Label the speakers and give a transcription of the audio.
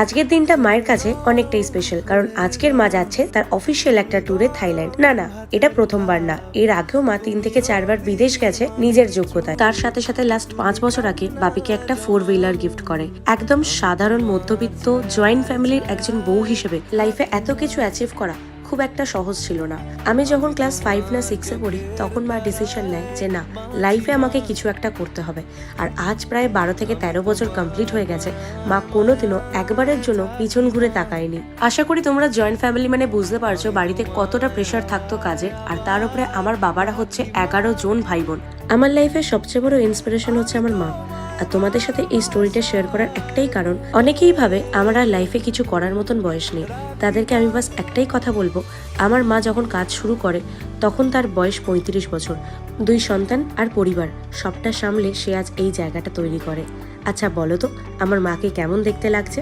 Speaker 1: আজকের দিনটা মায়ের কাছে অনেকটাই স্পেশাল, কারণ আজকের মা যাচ্ছে তার অফিসিয়াল একটা ট্যুরে থাইল্যান্ড। না, এটা প্রথমবার না, এর আগেও মা 3 থেকে 4 বার বিদেশ গেছে নিজের যোগ্যতায়। তার সাথে সাথে লাস্ট 5 বছর আগে বাপিকে একটা 4 হুইলার গিফট করে। একদম সাধারণ মধ্যবিত্ত জয়েন্ট ফ্যামিলির একজন বউ হিসেবে লাইফে এত কিছু অ্যাচিভ করা খুব একটা সহজ ছিল না। আমি যখন ক্লাস 5 না 6-এ পড়ি তখন মা ডিসিশন নেয় যে না, লাইফে আমাকে কিছু একটা করতে হবে। আর আজ প্রায় 12 থেকে 13 বছর কমপ্লিট হয়ে গেছে, মা কোনোদিনও একবারের জন্য পিছন ঘুরে তাকায়নি। আশা করি তোমরা জয়েন্ট ফ্যামিলি মানে বুঝতে পারছো বাড়িতে কতটা প্রেশার থাকতো কাজের। আর তার উপরে আমার বাবারা হচ্ছে 11 জন ভাই বোন। আমার লাইফের সবচেয়ে বড় ইন্সপিরেশন হচ্ছে আমার মা। আর তোমাদের সাথে এই স্টোরিটা শেয়ার করার একটাই কারণ, অনেকেই ভাবে আমার আর লাইফে কিছু করার মতন বয়স নেই। তাদেরকে আমি বাস একটাই কথা বলবো, আমার মা যখন কাজ শুরু করে তখন তার বয়স 35 বছর, 2 সন্তান আর পরিবার সবটা সামলে সে আজ এই জায়গাটা তৈরি করে। আচ্ছা বলো তো, আমার মাকে কেমন দেখতে লাগছে?